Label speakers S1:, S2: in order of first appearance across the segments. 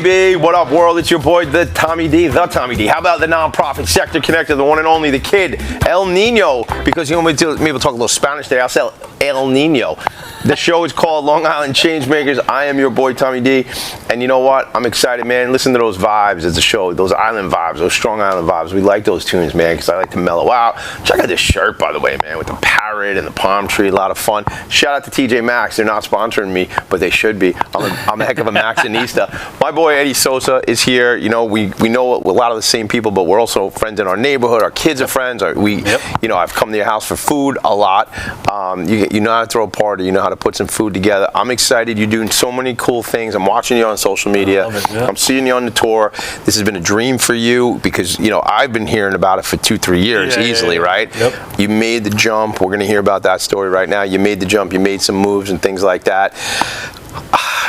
S1: baby? What up, world? It's your boy, the Tommy D. How about the non-profit sector connector, the one and only, the kid, El Nino? Because you want me to talk a little Spanish today, I'll say El Nino. The show is called Long Island Changemakers. I am your boy, Tommy D. And you know what? I'm excited, man. Listen to those vibes. It's a show. Those island vibes, those strong island vibes. We like those tunes, man, because I like to mellow out. Check out this shirt, by the way, man, with the parrot and the palm tree. A lot of fun. Shout out to TJ Maxx. They're not sponsoring me, but they should be. I'm a heck of a Maxxinista. My boy, Eddie Sosa, is here. You know, we know a lot of the same people, but we're also friends in our neighborhood. Our kids are friends. You know, I've come to your house for food a lot. You know how to throw a party. You know how to put some food together. I'm excited. You're doing so many cool things. I'm watching you on social media. I'm seeing you on the tour. This has been a dream for you because, you know, I've been hearing about it for 2-3 years easily, right?
S2: Yep.
S1: You made the jump. We're going to hear about that story right now. You made the jump. You made some moves and things like that.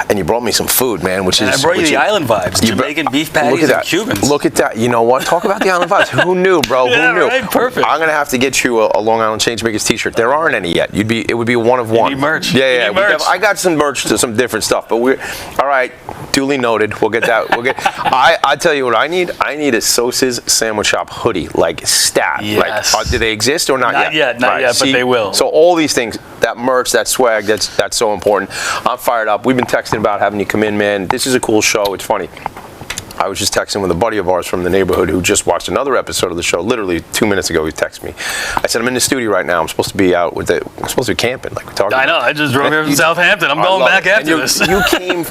S1: And you brought me some food, man, which is...
S2: I brought you the island vibes, Jamaican beef patties and Cubans.
S1: Look at that. You know what? Talk about the island vibes. Who knew, bro?
S2: Yeah,
S1: who knew?
S2: Right? Perfect.
S1: I'm going to have to get you a Long Island Changemakers t-shirt. There aren't any yet. It would be one of one.
S2: You need merch.
S1: Yeah.
S2: You need merch.
S1: I got some merch to some different stuff, but all right, duly noted. We'll get that. I tell you what I need. I need a Sosa Sandwich Shop hoodie, like stat.
S2: Yes.
S1: Like, do they exist or not yet?
S2: Not yet, but they will.
S1: So all these things, that merch, that swag, that's so important. I'm fired up. We've been texting about having you come in, man. This is a cool show. It's funny. I was just texting with a buddy of ours from the neighborhood who just watched another episode of the show. Literally 2 minutes ago, he texted me. I said, I'm in the studio right now. I'm supposed to be out I'm supposed to be camping, like we talked about.
S2: I know. I just drove here from Southampton. I'm going back after this.
S1: You came.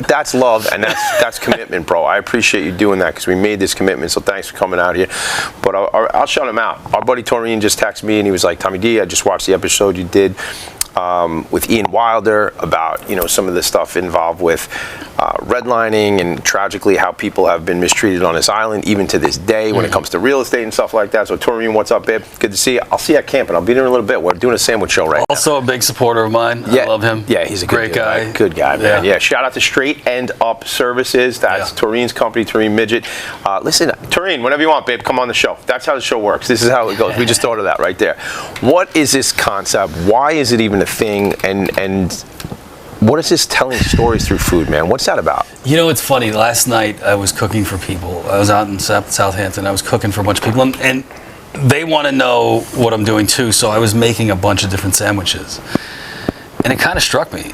S1: That's love, and that's commitment, bro. I appreciate you doing that because we made this commitment. So thanks for coming out here. But I'll shout him out. Our buddy Toreen just texted me, and he was like, Tommy D, I just watched the episode you did with Ian Wilder about, you know, some of the stuff involved with redlining and tragically how people have been mistreated on this island even to this day when it comes to real estate and stuff like that. So Toreen, what's up, babe? Good to see you. I'll see you at camp and I'll be there in a little bit. We're doing a sandwich show right now.
S2: Also a big supporter of mine.
S1: Yeah.
S2: I love him.
S1: Yeah, he's a
S2: great guy.
S1: Good guy, man. Yeah. Shout out to Straight End Up Services. That's Toreen's company, Toreen Midget. Listen, Toreen, whenever you want, babe, come on the show. That's how the show works. This is how it goes. We just thought of that right there. What is this concept? Why is it even a thing? And what is this telling stories through food, man? What's that about?
S2: You know, it's funny. Last night I was cooking for people. I was out in Southampton. I was cooking for a bunch of people, and they want to know what I'm doing too. So I was making a bunch of different sandwiches, and it kind of struck me.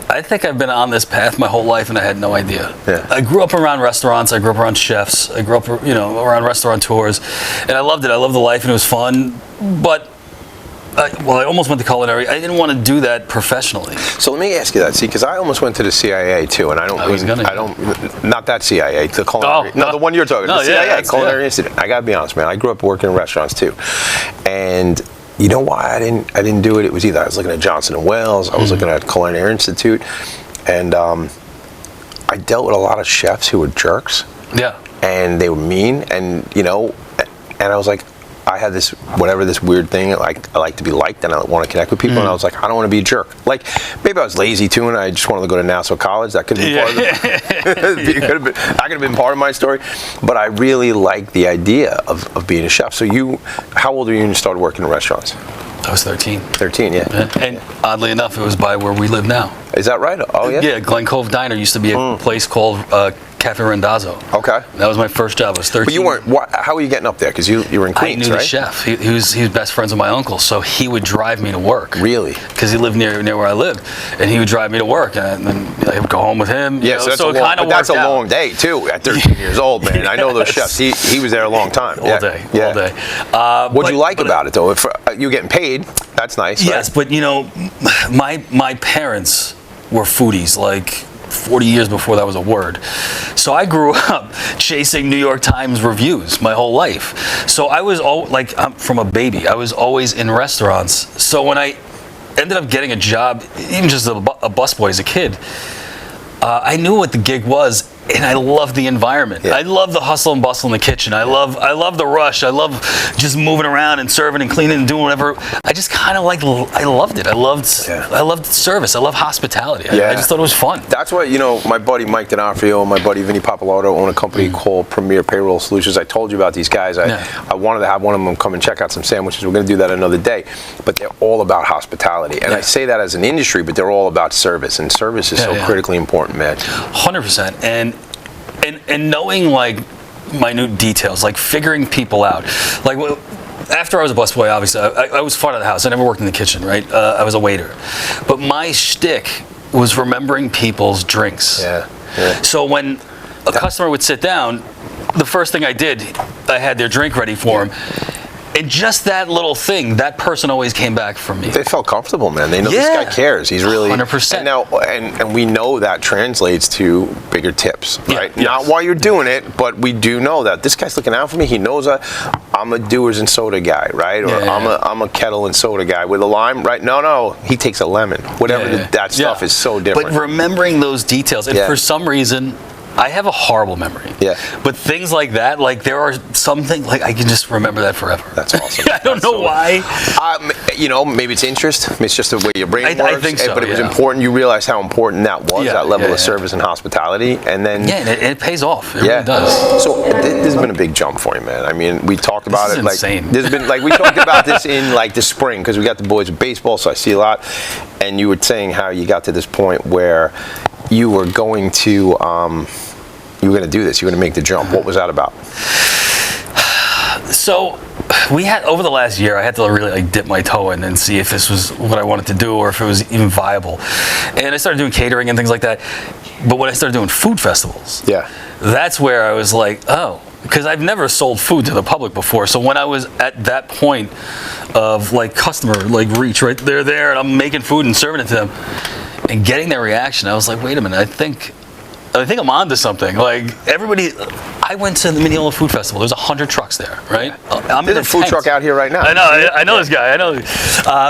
S2: I think I've been on this path my whole life, and I had no idea.
S1: Yeah.
S2: I grew up around restaurants. I grew up around chefs. I grew up, you know, around restaurateurs, and I loved it. I loved the life, and it was fun. But I almost went to culinary. I didn't want to do that professionally.
S1: So let me ask you that. See, because I almost went to the CIA too, and not that CIA, the culinary. The one you're talking about. The CIA, Culinary Institute. I gotta be honest, man. I grew up working in restaurants too, and you know why I didn't do it? It was either I was looking at Johnson & Wales, I was looking at Culinary Institute, and I dealt with a lot of chefs who were jerks.
S2: Yeah.
S1: And they were mean, and you know, and I was like, I had this weird thing. I like to be liked, and I want to connect with people. And I was like, I don't want to be a jerk. Like maybe I was lazy too, and I just wanted to go to Nassau College. That could have been that could have been part of my story. But I really like the idea of being a chef. So how old were you when you started working in restaurants?
S2: I was 13.
S1: 13, yeah.
S2: And oddly enough, it was by where we live now.
S1: Is that right? Oh yeah.
S2: Yeah, Glen Cove Diner used to be a place called Cafe Rendazzo.
S1: Okay.
S2: That was my first job. I was 13.
S1: But you weren't. How were you getting up there? Because you were in Queens,
S2: I knew
S1: right?
S2: the chef. He was best friends with my uncle, so he would drive me to work.
S1: Really?
S2: Because he lived near where I lived, and he would drive me to work, and then I would go home with him.
S1: Yeah, so that's a long day too. At 13 years old, man. I know those chefs. He was there a long time.
S2: All day.
S1: What'd you like about it though? If you getting paid, that's nice.
S2: Yes, right? But you know, my parents were foodies, like 40 years before that was a word. So I grew up chasing New York Times reviews my whole life. So I was I'm from a baby. I was always in restaurants. So when I ended up getting a job, even just a busboy as a kid, I knew what the gig was, and I love the environment. Yeah. I love the hustle and bustle in the kitchen. I love the rush. I love just moving around and serving and cleaning and doing whatever. I just kind of I loved it. I loved service. I love hospitality. I just thought it was fun.
S1: That's what, you know, my buddy Mike D'Onofrio and my buddy Vinny Pappalardo own a company called Premier Payroll Solutions. I told you about these guys. I wanted to have one of them come and check out some sandwiches. We're going to do that another day. But they're all about hospitality. And I say that as an industry, but they're all about service. And service is so critically important, man.
S2: 100%. And and knowing like minute details, like figuring people out. Like after I was a busboy, obviously, I was front of the house. I never worked in the kitchen, right? I was a waiter. But my shtick was remembering people's drinks.
S1: Yeah.
S2: So when a customer would sit down, the first thing I did, I had their drink ready for them. And just that little thing, that person always came back for me.
S1: They felt comfortable, man. They know this guy cares. He's really
S2: 100%.
S1: And now, and we know that translates to bigger tips, right?
S2: Yeah,
S1: Not
S2: yes.
S1: while you're doing it, but we do know that this guy's looking out for me. He knows I'm a doers and soda guy, right? Or I'm a kettle and soda guy with a lime, right? No, he takes a lemon. Whatever that stuff is so different.
S2: But remembering those details, and for some reason, I have a horrible memory.
S1: Yeah.
S2: But things like that, like there are something like I can just remember that forever.
S1: That's awesome.
S2: I don't know why.
S1: Maybe it's interest. It's just the way your brain works.
S2: I think so.
S1: But it was important. You realized how important that was, that level of service and hospitality, and then
S2: and it pays off. It really does.
S1: So this has been a big jump for you, man. I mean, we talked about
S2: This
S1: it.
S2: is
S1: Like
S2: insane.
S1: there's been we talked about this in like the spring because we got the boys with baseball, so I see a lot. And you were saying how you got to this point where you were going to. You were going to do this. You were going to make the jump. What was that about?
S2: So we had over the last year, I had to really like dip my toe in and see if this was what I wanted to do or if it was even viable. And I started doing catering and things like that. But when I started doing food festivals, that's where I was like, oh, because I've never sold food to the public before. So when I was at that point of like customer like reach, right, they're there and I'm making food and serving it to them and getting their reaction, I was like, wait a minute, I think I'm onto something. Like everybody, I went to the Mineola Food Festival. There's 100 trucks there, right?
S1: There's a food truck out here right now.
S2: I know this guy. I know,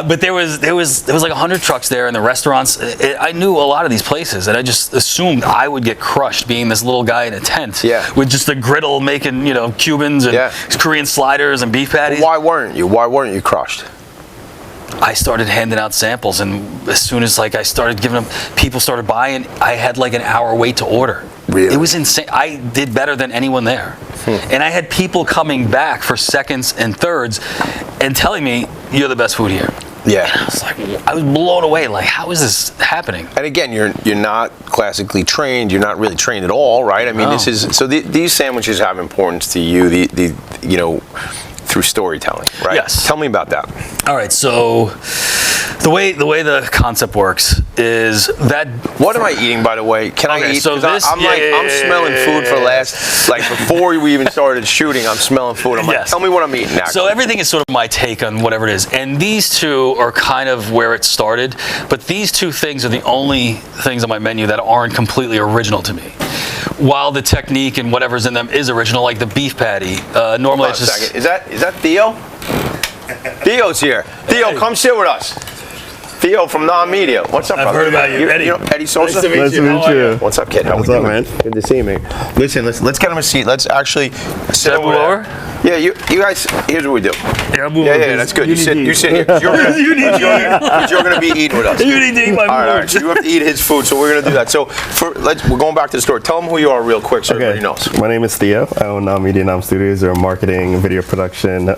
S2: but there was like 100 trucks there, and the restaurants. I knew a lot of these places, and I just assumed I would get crushed being this little guy in a tent with just a griddle making Cubans and Korean sliders and beef patties.
S1: Why weren't you? Why weren't you crushed?
S2: I started handing out samples, and as soon as like I started giving them, people started buying. I had like an hour wait to order.
S1: Really?
S2: It was insane. I did better than anyone there, and I had people coming back for seconds and thirds, and telling me you're the best food here.
S1: Yeah.
S2: And I was blown away. Like, how is this happening?
S1: And again, you're not classically trained. You're not really trained at all, right? I mean, this is so. These sandwiches have importance to you. Through storytelling, right?
S2: Yes.
S1: Tell me about that.
S2: All right. So the way the concept works is that.
S1: What am I eating, by the way? Can I eat?
S2: So this,
S1: I'm smelling food for before we even started shooting. I'm smelling food. I'm like, tell me what I'm eating now.
S2: So everything is sort of my take on whatever it is, and these two are kind of where it started. But these two things are the only things on my menu that aren't completely original to me. While the technique and whatever's in them is original, like the beef patty. Normally, it's just.
S1: Is that Theo? Theo's here. Theo, come sit with us. Theo from Non-Media. What's up,
S2: I've
S1: brother?
S2: heard about you, Eddie.
S1: Eddie Sosa?
S3: Nice to meet you.
S1: What's up, kid?
S3: What's up, man?
S1: Good to see you, man. Listen, let's get him a seat. Let's actually sit over there. Yeah, you guys. Here's what we do. Yeah, that's good. You sit here. You're gonna be eating with us.
S2: You need to eat my food.
S1: All right, so you have to eat his food. So we're gonna do that. So we're going back to the story. Tell them who you are real quick, so everybody knows.
S3: My name is Theo. I own Non-Media Nam Studios. They're a marketing and video production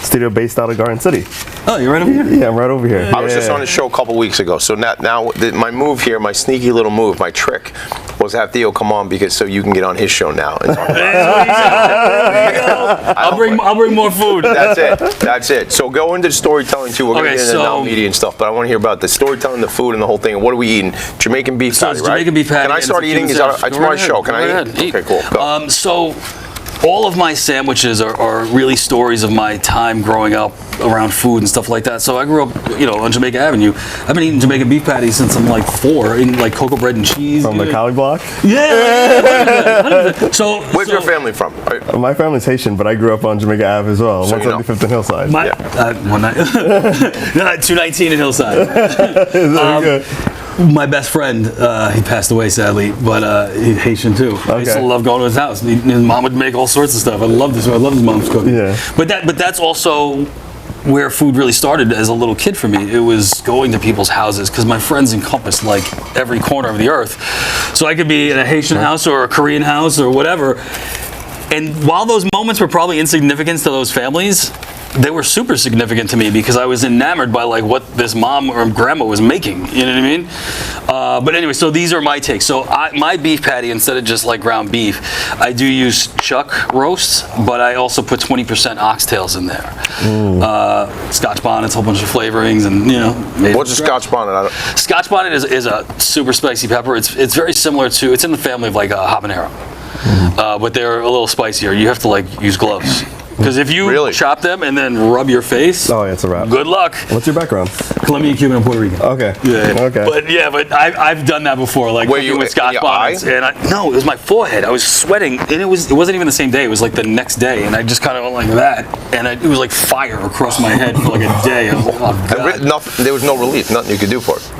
S3: studio based out of Garden City.
S2: Oh, you're right over here?
S3: Yeah, I'm right over here.
S1: I was just on the show a couple weeks ago. So now my move here, my sneaky little move, my trick, was have Theo come on so you can get on his show now. And talk about
S2: I'll bring more food.
S1: That's it. So go into the storytelling too. We're going to get into Now Media and stuff, but I want to hear about the storytelling, the food, and the whole thing. And what are we eating? Jamaican beef patty, right?
S2: Jamaican beef patty.
S1: Can I start eating? It's my show. Can I eat? Okay, cool. Go.
S2: So all of my sandwiches are really stories of my time growing up around food and stuff like that. So I grew up, on Jamaica Avenue. I've been eating Jamaican beef patties since I'm like 4, eating like cocoa bread and cheese.
S3: From the Cali block?
S2: Yeah. So
S1: where's your family from?
S3: My family's Haitian, but I grew up on Jamaica Ave as well. 175th and Hillside.
S2: 219 in Hillside. My best friend, he passed away sadly, but he's Haitian too. I used to love going to his house. His mom would make all sorts of stuff. I love this. I love his mom's cooking.
S3: Yeah.
S2: But that's also where food really started as a little kid for me. It was going to people's houses because my friends encompassed like every corner of the earth. So I could be in a Haitian house or a Korean house or whatever. And while those moments were probably insignificant to those families, they were super significant to me because I was enamored by like what this mom or grandma was making. You know what I mean? But anyway, so these are my takes. So my beef patty, instead of just like ground beef, I do use chuck roasts, but I also put 20% oxtails in there. Scotch bonnets, a whole bunch of flavorings, and
S1: What's a Scotch bonnet?
S2: Scotch bonnet is a super spicy pepper. It's very similar to, it's in the family of like a habanero, but they're a little spicier. You have to like use gloves. Because if you chop them and then rub your face,
S3: Oh, yeah, it's a wrap.
S2: good luck.
S3: What's your background?
S2: Colombian, Cuban, and Puerto Rican.
S3: Okay.
S2: Yeah.
S3: Okay.
S2: But I've done that before, like
S1: Were
S2: cooking
S1: you
S2: with Scotch
S1: in your
S2: bonnets.
S1: eye?
S2: And no, it was my forehead. I was sweating, and it wasn't even the same day. It was like the next day, and I just kind of went like that, and it was like fire across my head for like a day. I was like, oh God.
S1: Nothing, there was no relief. Nothing you could do for it.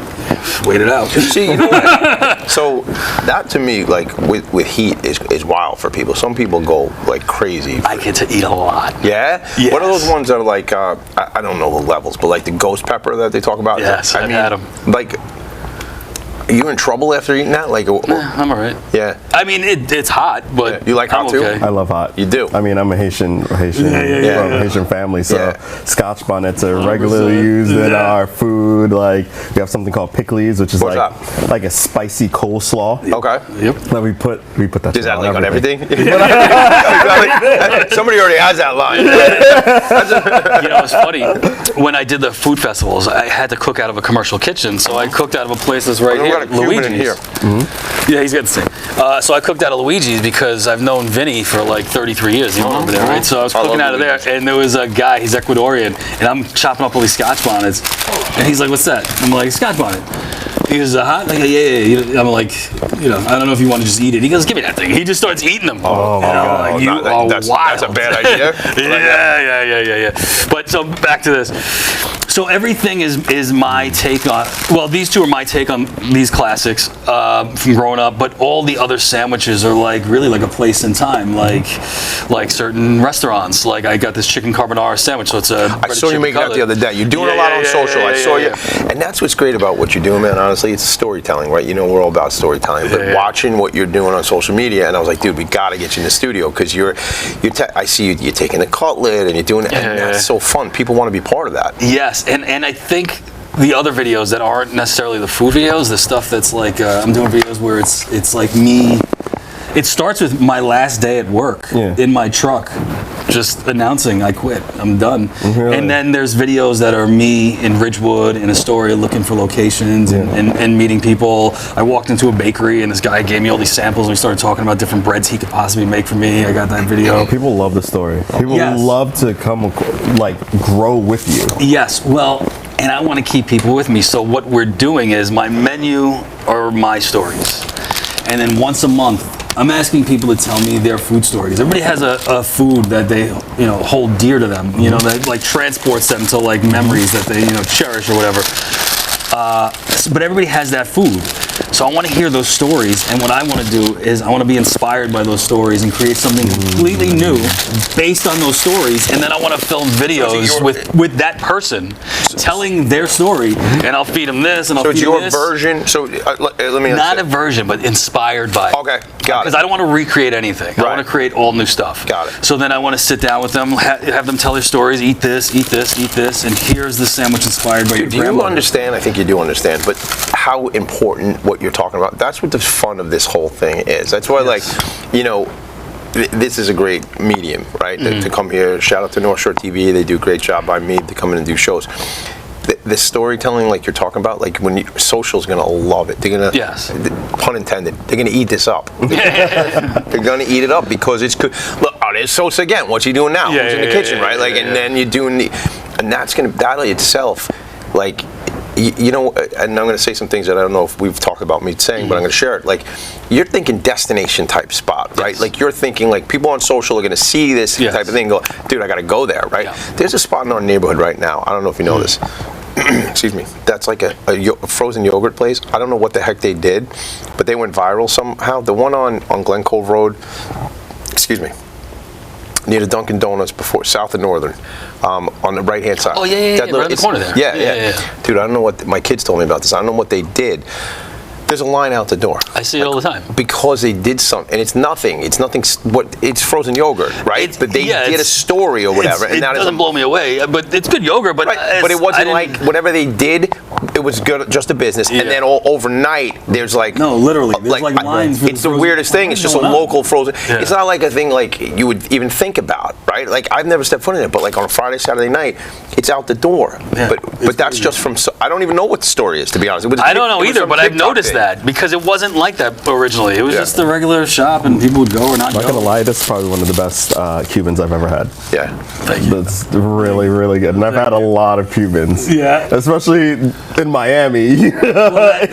S2: Wait it out.
S1: See, you know what? So that to me, like with heat, is wild for people. Some people go like crazy.
S2: I get to eat a lot.
S1: Yeah?
S2: Yes.
S1: What are those ones that are like, I don't know the levels, but like the ghost pepper that they talk about?
S2: Yes, I've had 'em.
S1: Like, are you in trouble after eating that? Like,
S2: I'm all right.
S1: yeah.
S2: I mean, it's hot, but
S1: Yeah. You like hot
S2: I'm
S1: too?
S2: okay.
S3: I love hot.
S1: You do?
S3: I mean, I'm a Haitian from a Haitian family, so
S1: Yeah.
S3: Scotch bonnets are regularly used in our food. Like, we have something called pickles, which is
S1: What's
S3: like a spicy coleslaw.
S1: Okay.
S2: Yep.
S3: That we put that.
S1: Is
S3: shit
S1: that like on
S3: everything.
S1: everything? Somebody already has that line.
S2: It's funny. When I did the food festivals, I had to cook out of a commercial kitchen, so I cooked out of a place that's right
S1: We
S2: here,
S1: got a Cuban in here.
S2: Yeah, he's got the same. So I cooked out of Luigi's because I've known Vinny for like 33 years. You remember that, right? So I was
S1: I
S2: cooking
S1: love
S2: out of there,
S1: Luigi's.
S2: and there was a guy, he's Ecuadorian, and I'm chopping up all these Scotch bonnets, and he's like, "What's that?" I'm like, "Scotch bonnet." He goes, hot? Like, yeah. I'm like, I don't know if you want to just eat it. He goes, "Give me that thing." He just starts eating them.
S3: Oh, my God.
S2: Like, you are
S1: that's
S2: wild.
S1: a bad idea.
S2: Yeah. But so back to this. So everything is my take on. Well, these two are my take on these classics from growing up. But all the other sandwiches are like really like a place in time, like certain restaurants. Like I got this chicken carbonara sandwich. So it's a.
S1: I saw you make that the other day. You're doing a lot on social. I saw you, and that's what's great about what you're doing, man. Honestly, it's storytelling, right? We're all about storytelling. But watching what you're doing on social media, and I was like, dude, we got to get you in the studio because I see you're taking a cutlet and you're doing it, and that's so fun. People want to be part of that.
S2: Yes, and I think the other videos that aren't necessarily the food videos, the stuff that's like I'm doing videos where it's like me. It starts with my last day at work in my truck, just announcing I quit, I'm done.
S3: Really?
S2: And then there's videos that are me in Ridgewood in Astoria looking for locations and meeting people. I walked into a bakery and this guy gave me all these samples and we started talking about different breads he could possibly make for me. I got that video.
S3: People love the story. People love to come, like, grow with you.
S2: Yes, well, and I want to keep people with me. So what we're doing is my menu are my stories. And then once a month, I'm asking people to tell me their food stories. Everybody has a food that they hold dear to them, that like transports them to like memories that they cherish or whatever. But everybody has that food. So I want to hear those stories, and what I want to do is I want to be inspired by those stories and create something completely new based on those stories, and then I want to film videos with that person telling their story, and I'll feed them this, and I'll feed them this.
S1: So it's your version. So let me.
S2: Not a version, but inspired by it.
S1: Okay, got it.
S2: Because I don't want to recreate anything. I want to create all new stuff.
S1: Got it.
S2: So then I want to sit down with them, have them tell their stories, eat this, and here's the sandwich inspired by your grandmother.
S1: Do you understand? I think you do understand, but how important what you're talking about, that's what the fun of this whole thing is. That's why, this is a great medium, right? To come here, shout out to North Shore TV, they do a great job by me to come in and do shows. The storytelling, like you're talking about, like social's gonna love it. They're gonna, pun intended, they're gonna eat this up. They're gonna eat it up because it's good. Look, there's Sosa again. What's he doing now? He's in the kitchen, right? And then you're doing and that's gonna, that itself, like, and I'm going to say some things that I don't know if we've talked about me saying, but I'm going to share it. Like, you're thinking destination type spot, right? Like, you're thinking, like, people on social are going to see this type of thing and go, dude, I got to go there, right? Yeah. There's a spot in our neighborhood right now. I don't know if you know this. Excuse me. That's like a frozen yogurt place. I don't know what the heck they did, but they went viral somehow. The one on Glen Cove Road, excuse me, near the Dunkin' Donuts before, south of Northern, on the right-hand side.
S2: Oh, yeah, right in the corner there.
S1: Yeah. Dude, I don't know what, my kids told me about this. I don't know what they did. There's a line out the door.
S2: I see it all the time.
S1: Because they did something, and it's nothing. It's nothing. It's frozen yogurt, right? But they did a story or whatever, and
S2: it
S1: that
S2: doesn't blow me away. But it's good yogurt. But
S1: but it wasn't like whatever they did. It was good, just a business, and then overnight there's like
S2: no, literally, there's like lines.
S1: It's the weirdest thing. It's just a local frozen. Yeah. It's not like a thing like you would even think about, right? Like I've never stepped foot in it, but like on a Friday, Saturday night, it's out the door. Yeah, but that's just from. I don't even know what the story is, to be honest.
S2: I don't know either, but I've noticed that because it wasn't like that originally. It was just the regular shop, and people would go or not.
S3: I'm not gonna lie, this is probably one of the best Cubans I've ever had.
S1: Yeah,
S3: thank you. That's really, really good, and I've had a lot of Cubans.
S2: Yeah,
S3: especially in Miami.
S2: Well,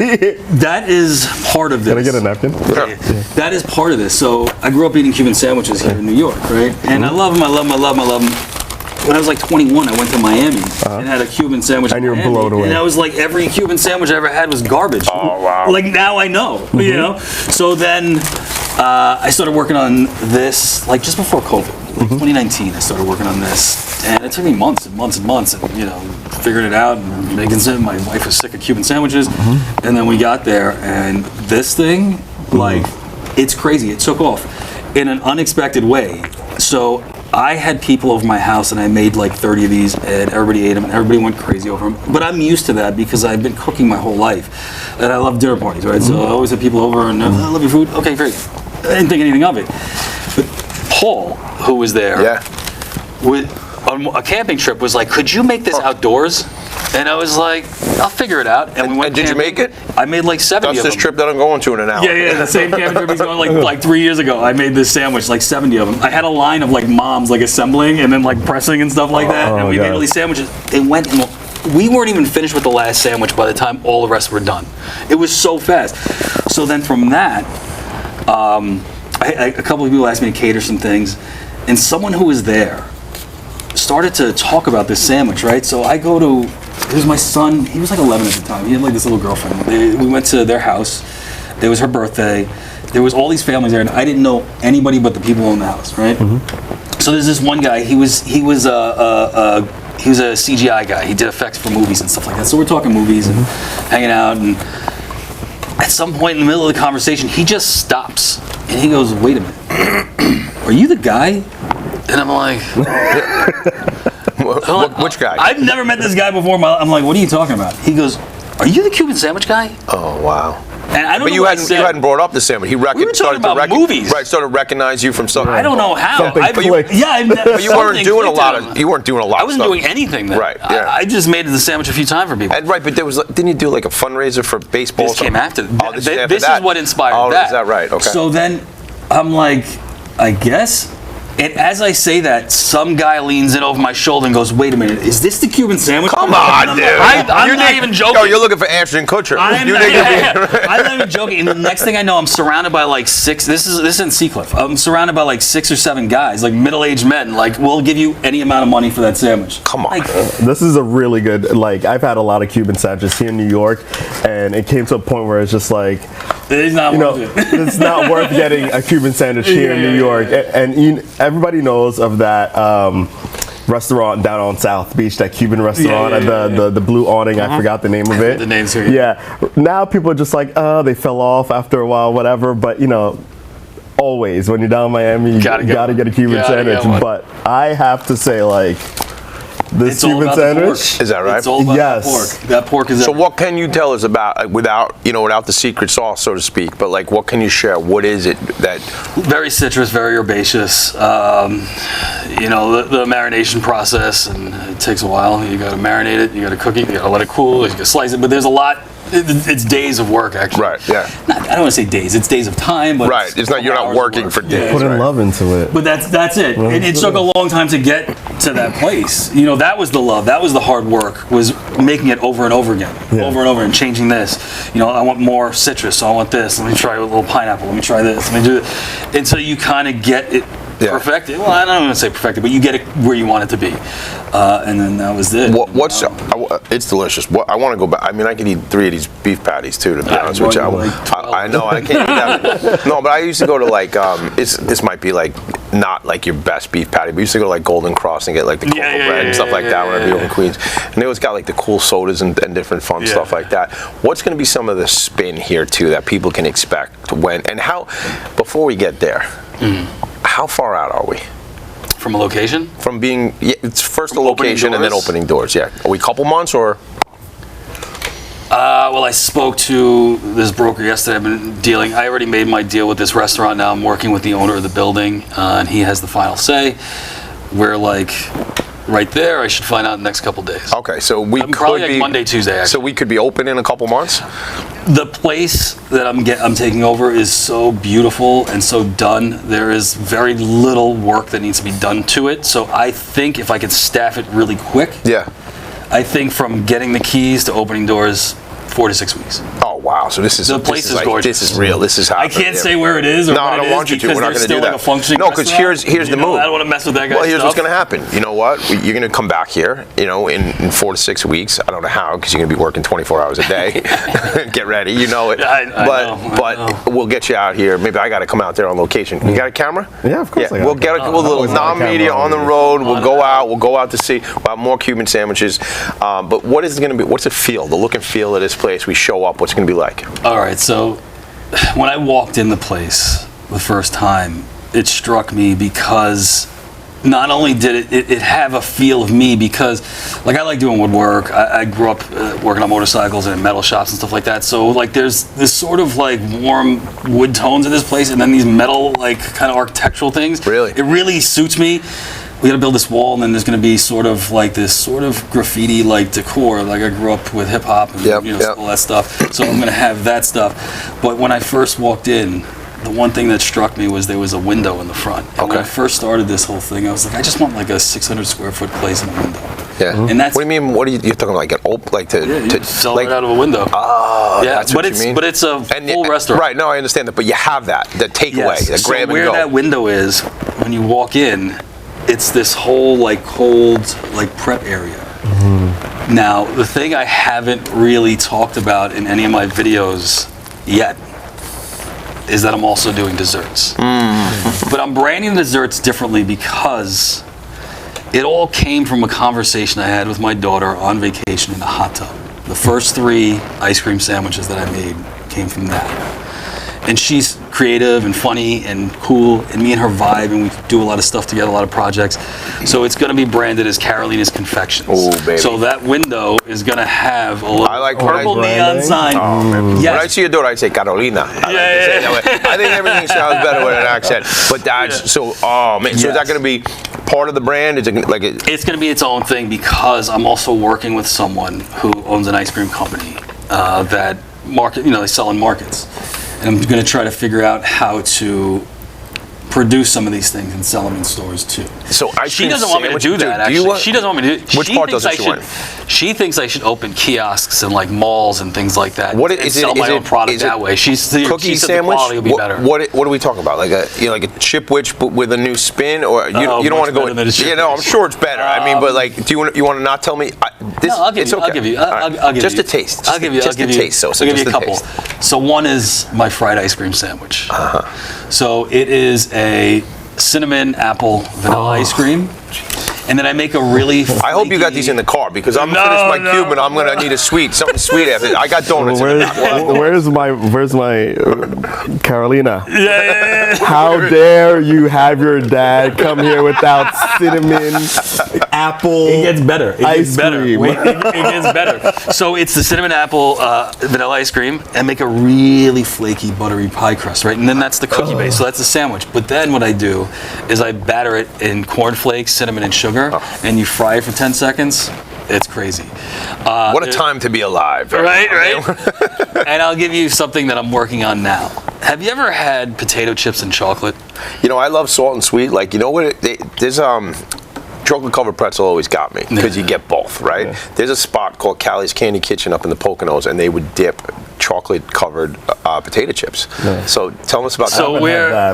S2: that is part of this.
S3: Can I get a napkin?
S2: Yeah. That is part of this. So I grew up eating Cuban sandwiches here in New York, right? And I love them. I love them. I love them. I love them. When I was like 21, I went to Miami and had a Cuban sandwich.
S3: And you were blown away.
S2: And I was like, every Cuban sandwich I ever had was garbage.
S1: Oh, wow.
S2: Like now I know, you know? So then I started working on this, like just before COVID. Like 2019, I started working on this. And it took me months and months and months and, you know, figured it out. And making some, my wife was sick of Cuban sandwiches. And then we got there and this thing, like, it's crazy. It took off in an unexpected way. So I had people over my house and I made like 30 of these and everybody ate them and everybody went crazy over them. But I'm used to that because I've been cooking my whole life and I love dinner parties, right? So I always have people over and I love your food. Okay, great. I didn't think anything of it. But Paul, who was there, on a camping trip was like, could you make this outdoors? And I was like, I'll figure it out. And we went.
S1: And did you make it?
S2: I made like 70
S1: That's
S2: of them.
S1: this trip that I'm going to in an hour.
S2: Yeah, the same camping trip he's going like 3 years ago. I made this sandwich, like 70 of them. I had a line of like moms like assembling and then like pressing and stuff like that. And we made all these sandwiches. It went. We weren't even finished with the last sandwich by the time all the rest were done. It was so fast. So then from that, a couple of people asked me to cater some things, and someone who was there started to talk about this sandwich, right? So I go to, it was my son, he was like 11 at the time. He had like this little girlfriend. We went to their house. It was her birthday. There was all these families there, and I didn't know anybody but the people in the house, right? So there's this one guy. He was a CGI guy. He did effects for movies and stuff like that. So we're talking movies and hanging out, and at some point in the middle of the conversation, he just stops and he goes, "Wait a minute, are you the guy?" And I'm like,
S1: which guy?
S2: I've never met this guy before. I'm like, what are you talking about? He goes, "Are you the Cuban sandwich guy?"
S1: Oh, wow.
S2: And I don't
S1: but
S2: know
S1: you
S2: what
S1: hadn't, you hadn't brought up the sandwich. He
S2: we were talking about movies.
S1: Right, started to recognize you from something.
S2: I don't know how.
S3: But
S1: you weren't doing a lot of. You weren't doing a lot.
S2: I wasn't doing anything then.
S1: Right. Yeah.
S2: I just made the sandwich a few times for people.
S1: And right, but there was. Didn't you do like a fundraiser for baseball?
S2: This came after.
S1: Oh, this
S2: is what inspired that.
S1: Is that right? Okay.
S2: So then, I'm like, I guess. And as I say that, some guy leans in over my shoulder and goes, "Wait a minute, is this the Cuban sandwich?"
S1: Come on, dude.
S2: I'm not even joking.
S1: Yo, you're looking for Ashton Kutcher.
S2: I'm not even joking. And the next thing I know, I'm surrounded by like six. This is in Seacliff. I'm surrounded by like 6 or 7 guys, like middle-aged men. Like, we'll give you any amount of money for that sandwich.
S1: Come on.
S2: Like,
S3: this is a really good. Like, I've had a lot of Cuban sandwiches here in New York, and it came to a point where it's just like,
S2: it's not worth it.
S3: It's not worth getting a Cuban sandwich here in New York. And everybody knows of that restaurant down on South Beach, that Cuban restaurant, the blue awning. I forgot the name of it.
S2: The name's here.
S3: Yeah. Now people are just like, they fell off after a while, whatever. But always when you're down in Miami, you gotta get a Cuban sandwich. But I have to say, like, this Cuban sandwich,
S1: is that right?
S2: It's all about that pork. That pork is.
S1: So what can you tell us about without the secret sauce, so to speak? But like, what can you share? What is it that?
S2: Very citrus, very herbaceous. The marination process, and it takes a while. You got to marinate it. You got to cook it. You got to let it cool. You got to slice it. But there's a lot. It's days of work, actually.
S1: Right. Yeah.
S2: I don't want to say days. It's days of time. But
S1: right. It's not. You're not working for days.
S3: Putting love into it.
S2: But that's it. And it took a long time to get to that place. That was the love. That was the hard work. Was making it over and over again, over and over, and changing this. I want more citrus. So I want this. Let me try a little pineapple. Let me try this. Let me do this. And so you kind of get it. Perfected. Well, I don't want to say perfected, but you get it where you want it to be, and then that was it.
S1: It's delicious. I want to go back. I mean, I could eat 3 of these beef patties too. To be honest with you, I know I can't eat that. No, but I used to go to like this might be like not like your best beef patty. We used to go to like Golden Cross and get like the cocoa bread and stuff like that whenever we were in Queens. And they always got like the cool sodas and different fun stuff like that. What's going to be some of the spin here too that people can expect when and how? Before we get there, how far out are we?
S2: From a location?
S1: From being, it's first a location and then opening doors, Are we a couple months or?
S2: Well, I spoke to this broker yesterday. I already made my deal with this restaurant now. I'm working with the owner of the building, and he has the final say. We're like right there. I should find out in the next couple days.
S1: Okay, so we could
S2: probably like
S1: be
S2: Monday, Tuesday. Actually.
S1: So we could be open in a couple months.
S2: The place that I'm taking over is so beautiful and so done. There is very little work that needs to be done to it. So I think if I could staff it really quick, I think from getting the keys to opening doors, 4 to 6 weeks.
S1: Oh wow! So this is
S2: the place is gorgeous.
S1: This is real. This is how
S2: I can't say where it is. Or
S1: no, I don't want you to. We're not going to do that.
S2: Like a functioning
S1: no, because here's the move.
S2: I don't want to mess with that guy.
S1: Well, here's what's going to happen. You know what? You're going to come back here. In 4 to 6 weeks. I don't know how because you're going to be working 24 hours a day. Get ready. You know it. But we'll get you out here. Maybe I got to come out there on location. You got a camera?
S3: Yeah, of course.
S1: We'll get a little non-media on the road. We'll go out. We'll go out to see. We'll have more Cuban sandwiches. But what is it going to be? What's the feel? The look and feel of this place? We show up. What's it going to be like?
S2: All right, so when I walked in the place the first time, it struck me because not only did it have a feel of me because, like, I like doing woodwork. I grew up working on motorcycles and in metal shops and stuff like that. So, like, there's this sort of, like, warm wood tones in this place and then these metal, like, kind of architectural things.
S1: Really?
S2: It really suits me. We gotta build this wall, and then there's gonna be sort of like this sort of graffiti like decor. Like I grew up with hip hop and all that stuff, so I'm gonna have that stuff. But when I first walked in, the one thing that struck me was there was a window in the front. And when I first started this whole thing, I was like, I just want like a 600 square foot place in a window.
S1: Yeah.
S2: And that's.
S1: What do you mean? What are you talking about? Like an open, like to
S2: sell
S1: like,
S2: it out of a window.
S1: Oh, that's what you mean.
S2: But it's a full restaurant.
S1: Right. No, I understand that. But you have that, the takeaway, the grab and go.
S2: Where that window is, when you walk in, it's this whole like cold like prep area. Now, the thing I haven't really talked about in any of my videos yet is that I'm also doing desserts. But I'm branding the desserts differently because it all came from a conversation I had with my daughter on vacation in a hot tub. The first 3 ice cream sandwiches that I made came from that. And she's creative and funny and cool, and me and her vibe, and we do a lot of stuff together, a lot of projects. So it's going to be branded as Carolina's Confections.
S1: Oh, baby.
S2: So that window is going to have a little purple neon sign.
S1: When I see your daughter, I say Carolina. I think everything sounds better with an accent. But that's so. Oh man, so is that going to be part of the brand? Is it like it's
S2: going to be its own thing because I'm also working with someone who owns an ice cream company that they sell in markets. And I'm going to try to figure out how to produce some of these things and sell them in stores too.
S1: So
S2: she doesn't want me to do that. Actually, she doesn't want me to.
S1: Which part doesn't she want?
S2: She thinks I should open kiosks and like malls and things like that.
S1: What is
S2: sell my own product that way? Cookie
S1: sandwich.
S2: The quality will be better.
S1: What are we talking about? Like a chip witch but with a new spin, or you don't want to go? I'm sure it's better. I mean, but like, do you want to not tell me?
S2: I'll give you. I'll give you
S1: just a taste.
S2: I'll give you.
S1: Just a taste. So
S2: I'll give you a couple. So one is my fried ice cream sandwich. So it is a cinnamon apple vanilla ice cream. And then I make a really
S1: I hope you got these in the car because I'm gonna finish my Cuban. I'm gonna need something sweet after. I got donuts.
S3: Where's my Carolina?
S2: Yeah.
S3: How dare you have your dad come here without cinnamon apple?
S2: It gets better. It
S3: gets
S2: better. It gets better. So it's the cinnamon apple vanilla ice cream, and make a really flaky buttery pie crust, right? And then that's the cookie base. So that's the sandwich. But then what I do is I batter it in cornflakes, cinnamon, and sugar. And you fry it for 10 seconds. It's crazy.
S1: What a time to be alive.
S2: Right. And I'll give you something that I'm working on now. Have you ever had potato chips and chocolate?
S1: I love salt and sweet. Like, you know what? There's chocolate covered pretzel always got me because you get both, right? Yeah. There's a spot called Callie's Candy Kitchen up in the Poconos, and they would dip chocolate covered potato chips. Yeah. So tell us about that.
S2: So
S1: you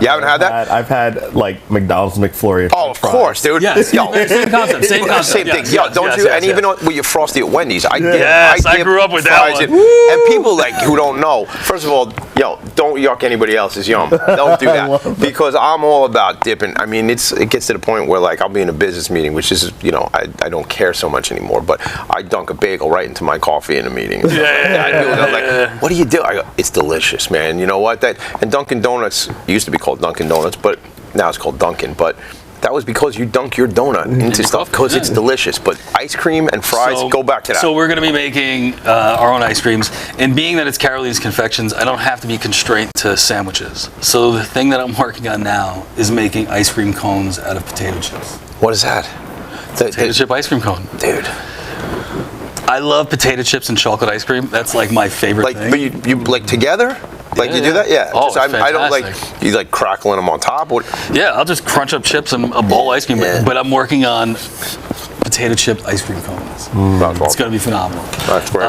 S1: haven't had that?
S3: I've had like McDonald's McFlurry.
S1: Oh, of course, dude.
S2: Yes. Same concept. Same
S1: thing. Don't you? And even with your Frosty at Wendy's, I
S2: grew up with that one.
S1: And people like who don't know. First of all, yo, don't yuck anybody else's yum. Don't do that. Because I'm all about dipping. I mean, it gets to the point where, like, I'll be in a business meeting, which is, you know, I don't care so much anymore, but I dunk a bagel right into my coffee in a meeting. People go like, what do you do? I go, it's delicious, man. You know what? And Dunkin' Donuts used to be called Dunkin' Donuts, but now it's called Dunkin'. But that was because you dunk your donut into stuff because it's delicious. But ice cream and fries, go back to that.
S2: So we're going to be making our own ice creams. And being that it's Caroline's Confections, I don't have to be constrained to sandwiches. So the thing that I'm working on now is making ice cream cones out of potato chips.
S1: What is that?
S2: Potato chip ice cream cone.
S1: Dude.
S2: I love potato chips and chocolate ice cream. That's like my favorite thing.
S1: But you like together? Like you do that? Yeah.
S2: Oh, it's
S1: I don't like you like crackling them on top.
S2: Yeah, I'll just crunch up chips and a bowl of ice cream. Yeah. But I'm working on potato chip ice cream cones. It's going to be phenomenal.
S1: That's great.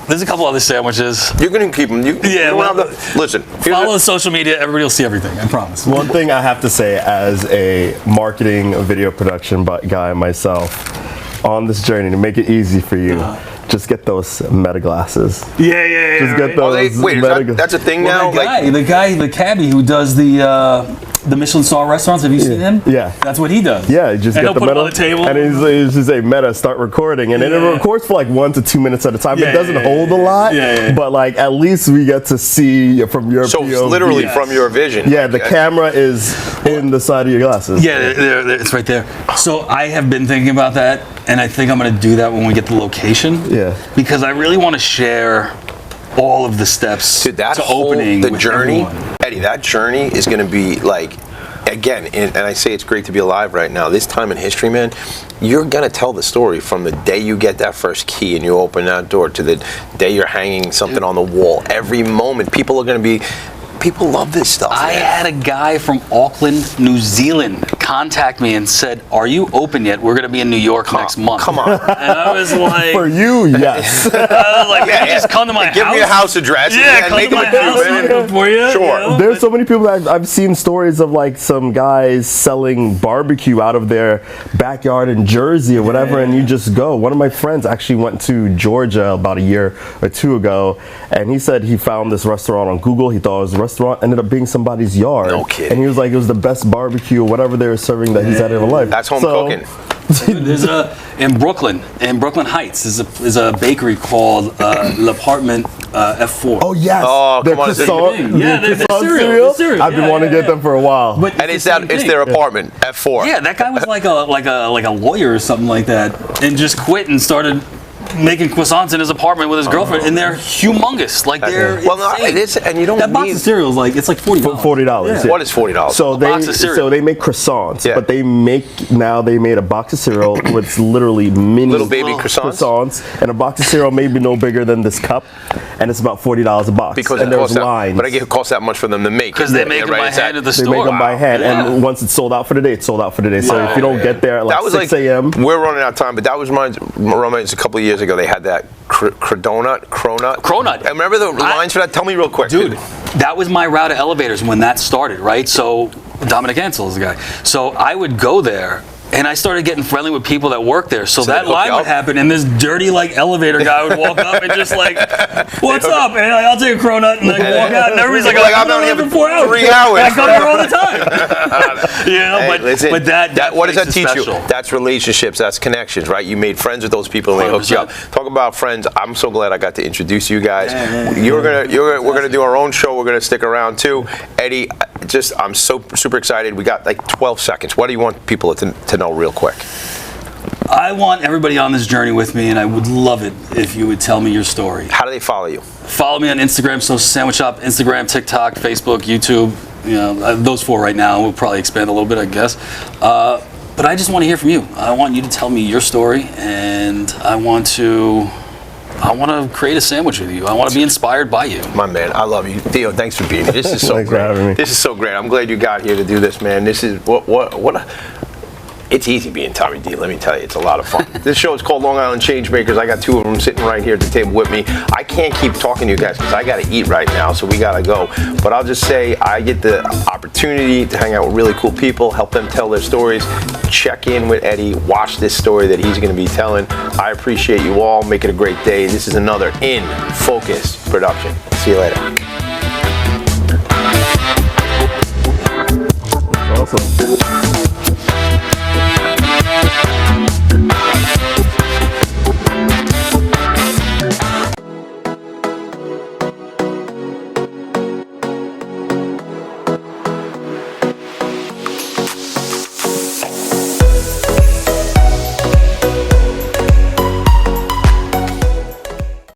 S2: There's a couple other sandwiches.
S1: You're going to keep them. Listen.
S2: Follow the social media. Everybody will see everything. I promise.
S3: One thing I have to say, as a marketing video production guy myself, on this journey to make it easy for you, just get those meta glasses.
S2: Yeah.
S3: Just get those.
S1: Wait, that's a thing now.
S2: The cabbie who does the Michelin star restaurants. Have you seen him?
S3: Yeah,
S2: that's what he does.
S3: Yeah, just
S2: and
S3: get the
S2: put
S3: meta
S2: on the table,
S3: and he's just a meta. Start recording, and then it records for like 1 to 2 minutes at a time. It doesn't hold a lot, but like at least we get to see from your
S1: so
S3: POV.
S1: Literally from your vision.
S3: Yeah, the camera is in the side of your glasses.
S2: Yeah, it's right there. So I have been thinking about that, and I think I'm going to do that when we get the location.
S3: Yeah,
S2: because I really want to share all of the steps to opening
S1: the journey.
S2: Everyone.
S1: Eddie, that journey is going to be like, again, and I say it's great to be alive right now. This time in history, man, you're going to tell the story from the day you get that first key and you open that door to the day you're hanging something on the wall. Every moment, people love this stuff.
S2: I had a guy from Auckland, New Zealand contact me and said, "Are you open yet? We're going to be in New York next month."
S1: Come on.
S2: And I was like,
S3: for you, yes.
S2: I was like, just come to my house.
S1: Give me a house address.
S2: Come
S1: make
S2: to my house for you.
S1: Sure.
S2: You know?
S3: There's so many people that I've seen stories of, like some guys selling barbecue out of their backyard in Jersey or whatever, and you just go. One of my friends actually went to Georgia about a year or two ago, and he said he found this restaurant on Google. He thought it was a restaurant, ended up being somebody's yard.
S1: No kidding.
S3: And he was like, it was the best barbecue or whatever they were serving that he's had in his life.
S1: That's home cooking.
S2: There's in Brooklyn Heights, there's a bakery called L'Appartement F4.
S3: Oh yes.
S1: Oh,
S3: their
S1: come on.
S3: croissant cereal. I've been wanting to get them for a while.
S2: But
S1: and it's their apartment, F4.
S2: Yeah, that guy was like a lawyer or something like that, and just quit and started making croissants in his apartment with his girlfriend, and they're humongous. Like they're
S1: it is, and you don't
S2: that box of cereal is like it's like $40.
S3: $40.
S1: Yeah. What is $40?
S3: So they make croissants, but they made a box of cereal with literally mini
S1: little baby croissants,
S3: and a box of cereal maybe no bigger than this cup, and it's about $40 a box.
S1: Because
S3: and there's lines.
S1: But it costs that much for them to make.
S2: Because they make them by hand at the store.
S3: They make them by hand, and once it's sold out for the day, it's sold out for the day. So if you don't get there at like 6 a.m.
S1: We're running out of time, but that was mine. A couple of years ago, they had that cronut. I remember the lines for that. Tell me real quick,
S2: dude. That was my route of elevators when that started, right? So Dominic Ansel is the guy. So I would go there. And I started getting friendly with people that work there. So that line would happen, and this dirty like elevator guy would walk up and just like, "What's up?" And I'll take a cronut and like walk out, and everybody's like, "I'm not here for 4 hours.
S1: 3 hours.
S2: I come here all the time." You know, but that
S1: what does that teach
S2: special.
S1: you? That's relationships. That's connections, right? You made friends with those people, and they hooked you up. Talk about friends. I'm so glad I got to introduce you guys. We're gonna do our own show. We're gonna stick around too, Eddie. I'm so super excited. We got like 12 seconds. What do you want people to know real quick?
S2: I want everybody on this journey with me, and I would love it if you would tell me your story.
S1: How do they follow you?
S2: Follow me on Instagram, Sosa Sandwich Shop, Instagram, TikTok, Facebook, YouTube. You know, those 4 right now. We'll probably expand a little bit, I guess. But I just want to hear from you. I want you to tell me your story, and I want to create a sandwich with you. I want to be inspired by you.
S1: My man, I love you. Theo, thanks for being here. This is so
S3: Thanks for having me.
S1: This is so great. I'm glad you got here to do this, man. This is it's easy being Tommy D, let me tell you. It's a lot of fun. This show is called Long Island Changemakers. I got 2 of them sitting right here at the table with me. I can't keep talking to you guys because I got to eat right now, so we got to go. But I'll just say I get the opportunity to hang out with really cool people, help them tell their stories, check in with Eddie, watch this story that he's going to be telling. I appreciate you all. Make it a great day. This is another In Focus production. See you later.